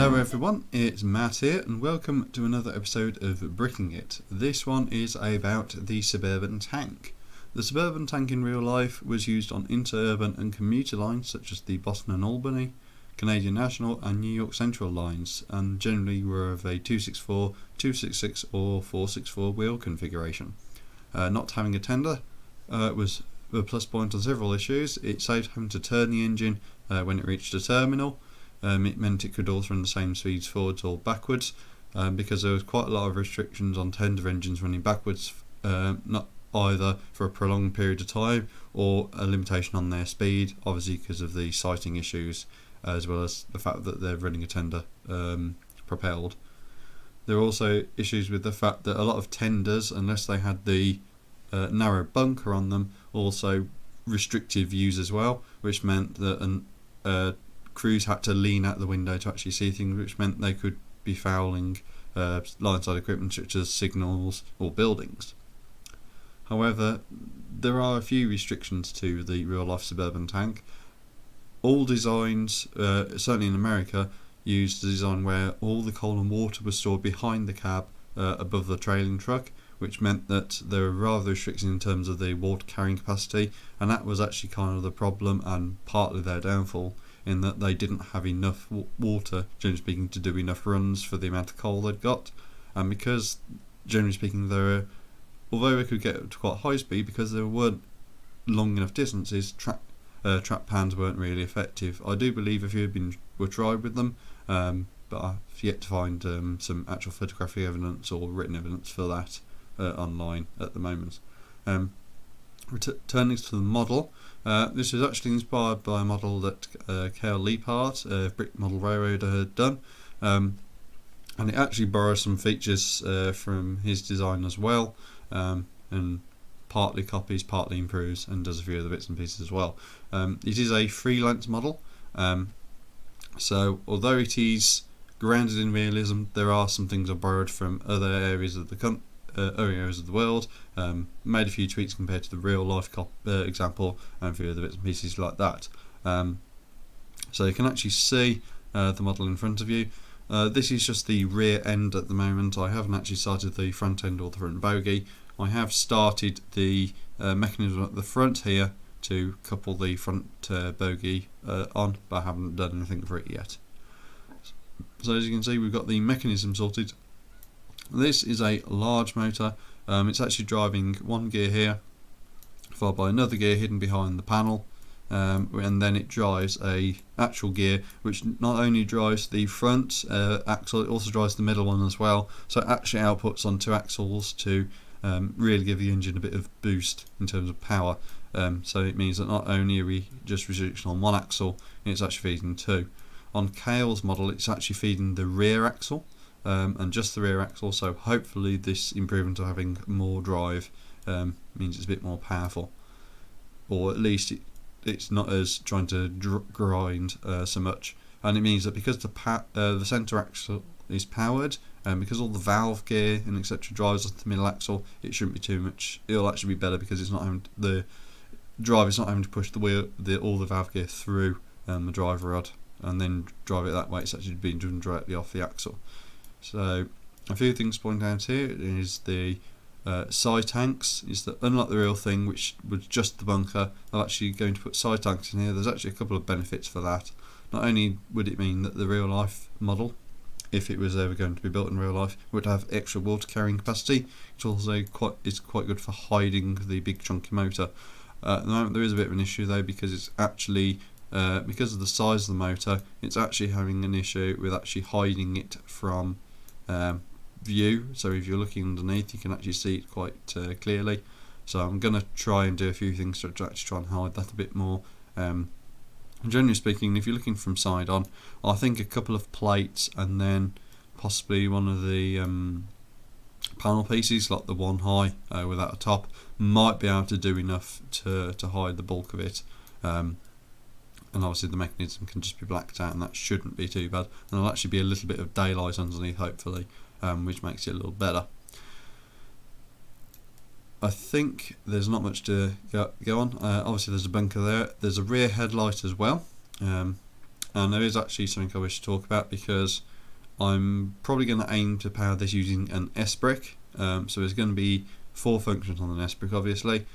Hello everyone, it's Matt here and welcome to another episode of Bricking It. This one is about the Suburban tank. The Suburban tank in real life was used on interurban and commuter lines such as the Boston and Albany, Canadian National and New York Central lines, and generally were of a 264, 266 or 464 wheel configuration. Not having a tender was a plus point on several issues. It saved having to turn the engine when it reached a terminal. It meant it could also run the same speeds forwards or backwards, because there was quite a lot of restrictions on tender engines running backwards, not either for a prolonged period of time or a limitation on their speed, obviously because of the sighting issues as well as the fact that they're running a tender propelled. There are also issues with the fact that a lot of tenders, unless they had the narrow bunker on them, also restricted views as well, which meant that crews had to lean out the window to actually see things, which meant they could be fouling line-side equipment such as signals or buildings. However, there are a few restrictions to the real-life Suburban tank. All designs, certainly in America, used a design where all the coal and water was stored behind the cab above the trailing truck, which meant that there were rather restrictions in terms of the water carrying capacity, and that was actually kind of the problem and partly their downfall, in that they didn't have enough water, generally speaking, to do enough runs for the amount of coal they'd got. And because, generally speaking, although they could get up to quite high speed, because there weren't long enough distances, trap pans weren't really effective. I do believe a few were tried with them, but I've yet to find some actual photographic evidence or written evidence for that online at the moment. Returning to the model, this was actually inspired by a model that Cale Leaphart, Brick Model Railroader, had done, and it actually borrows some features from his design as well, and partly copies, partly improves, and does a few other bits and pieces as well. It is a freelance model, so although it is grounded in realism, there are some things I borrowed from other areas of the world, made a few tweaks compared to the real life example, and a few other bits and pieces like that. So you can actually see the model in front of you. This is just the rear end at the moment. I haven't actually started the front end or the front bogie. I have started the mechanism at the front here to couple the front bogie on, but I haven't done anything for it yet. So as you can see, we've got the mechanism sorted. This is a large motor. It's actually driving one gear here, followed by another gear hidden behind the panel, and then it drives a actual gear which not only drives the front axle, it also drives the middle one as well. So it actually outputs on two axles to really give the engine a bit of boost in terms of power. So it means that not only are we just restricting on one axle, it's actually feeding two. On Cale's model, it's actually feeding the rear axle. And just the rear axle, so hopefully this improvement of having more drive means it's a bit more powerful, or at least it's not as trying to grind so much. And it means that because the centre axle is powered, and because all the valve gear and etc. drives off the middle axle, it shouldn't be too much. It'll actually be better because it's not having the drive is not having to push all the valve gear through the drive rod and then drive it that way. It's actually being driven directly off the axle. So a few things to point out here is the side tanks, is that unlike the real thing, which was just the bunker, they're actually going to put side tanks in here. There's actually a couple of benefits for that. Not only would it mean that the real life model, if it was ever going to be built in real life, would have extra water carrying capacity, it's also quite good for hiding the big chunky motor. At the moment there is a bit of an issue though, because it's actually because of the size of the motor, it's actually having an issue with actually hiding it from view. So if you're looking underneath, you can actually see it quite clearly. So I'm going to try and do a few things to actually try and hide that a bit more. Generally speaking, if you're looking from side on, I think a couple of plates and then possibly one of the panel pieces, like the one high without a top, might be able to do enough to hide the bulk of it. And obviously the mechanism can just be blacked out, and that shouldn't be too bad. And there'll actually be a little bit of daylight underneath, hopefully, which makes it a little better. I think there's not much to go on. Obviously there's a bunker there. There's a rear headlight as well, and there is actually something I wish to talk about, because I'm probably going to aim to power this using an S brick. So there's going to be 4 functions on an S brick, obviously.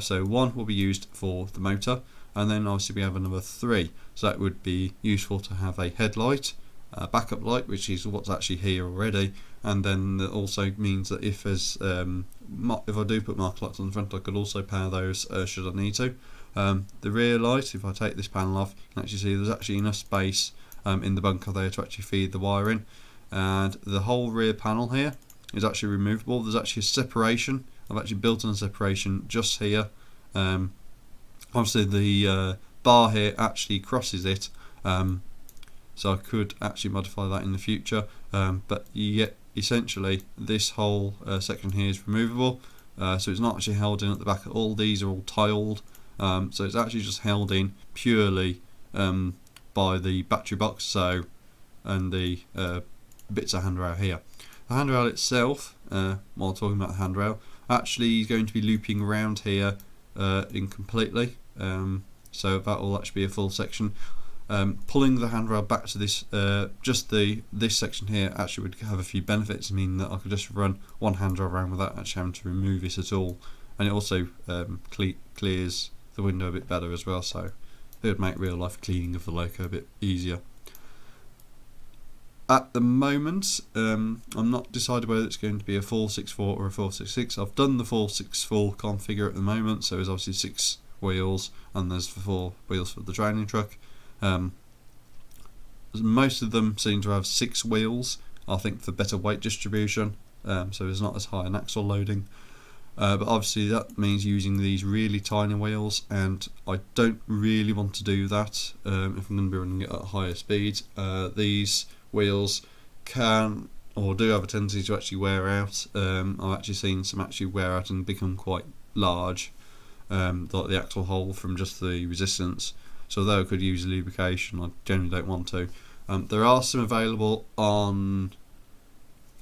So 1 will be used for the motor, and then obviously we have another 3. So that would be useful to have a headlight, a backup light, which is what's actually here already, and then that also means that if there's if I do put marker lights on the front, I could also power those should I need to. The rear light, if I take this panel off, you can actually see there's actually enough space in the bunker there to actually feed the wiring, and the whole rear panel here is actually removable. There's actually a separation. I've actually built in a separation just here. Obviously the bar here actually crosses it, so I could actually modify that in the future, but yet essentially this whole section here is removable, so it's not actually held in at the back. All these are all tiled, so it's actually just held in purely by the battery box, and the bits of handrail here. The handrail itself, while talking about the handrail, actually is going to be looping around here incompletely, so that will actually be a full section. Pulling the handrail back to this, this section here actually would have a few benefits. I mean that I could just run one handrail around without actually having to remove it at all, and it also clears the window a bit better as well, so it would make real life cleaning of the loco a bit easier. At the moment, I'm not decided whether it's going to be a 464 or a 466. I've done the 464 configure at the moment, so there's obviously 6 wheels and there's 4 wheels for the training truck. Most of them seem to have 6 wheels, I think for better weight distribution, so there's not as high an axle loading. But obviously that means using these really tiny wheels, and I don't really want to do that if I'm going to be running it at higher speeds. These wheels can or do have a tendency to actually wear out. I've actually seen some actually wear out and become quite large, like the axle hole from just the resistance. So although I could use lubrication, I generally don't want to. There are some available on,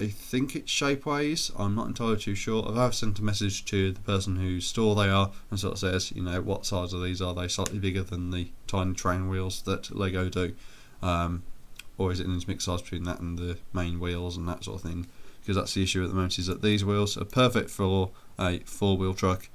I think it's Shapeways, I'm not entirely too sure. I've sent a message to the person whose store they are and sort of says, you know, what size of these are they? Slightly bigger than the tiny train wheels that Lego do, or is it an intermixed size between that and the main wheels and that sort of thing? Because that's the issue at the moment, is that these wheels are perfect for a 4-wheel truck,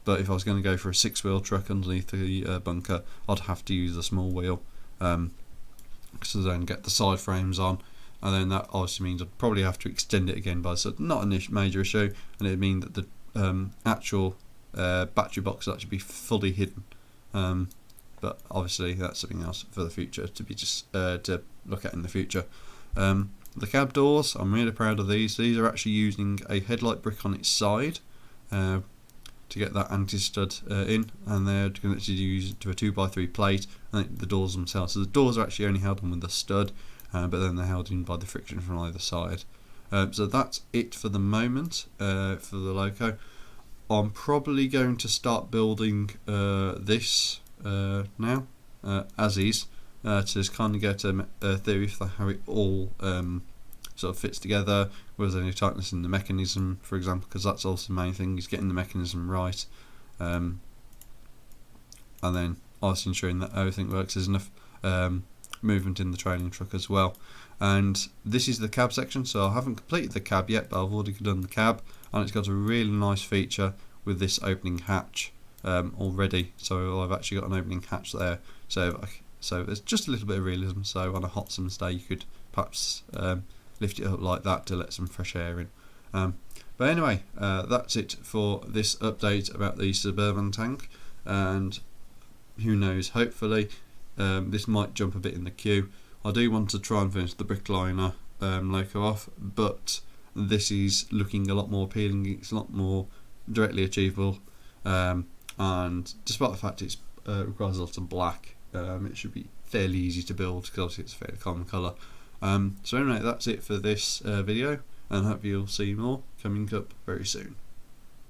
but if I was going to go for a 6-wheel truck underneath the bunker, I'd have to use a small wheel, so then get the side frames on, and then that obviously means I'd probably have to extend it again by, so not a major issue, and it'd mean that the actual battery box would actually be fully hidden. But obviously that's something else for the future to be to look at in the future. The cab doors, I'm really proud of these. These are actually using a headlight brick on its side to get that anti-stud in, and they're going to use it to a 2x3 plate, and the doors themselves. So the doors are actually only held on with the stud, but then they're held in by the friction from either side. So that's it for the moment for the loco. I'm probably going to start building this now as is, to just kind of get a theory for how it all sort of fits together, whether there's any tightness in the mechanism, for example, because that's also the main thing, is getting the mechanism right, and then also ensuring that everything works. There's enough movement in the training truck as well. And this is the cab section, so I haven't completed the cab yet, but I've already done the cab, and it's got a really nice feature with this opening hatch already. So I've actually got an opening hatch there, so there's just a little bit of realism. So on a hot summer's day, you could perhaps lift it up like that to let some fresh air in. But anyway, that's it for this update about the Suburban tank, and who knows, hopefully this might jump a bit in the queue. I do want to try and finish the Brickliner loco off, but this is looking a lot more appealing. It's a lot more directly achievable, and despite the fact it requires a lot of black, it should be fairly easy to build because obviously it's a fairly common colour. So anyway, that's it for this video, and hope you'll see more coming up very soon.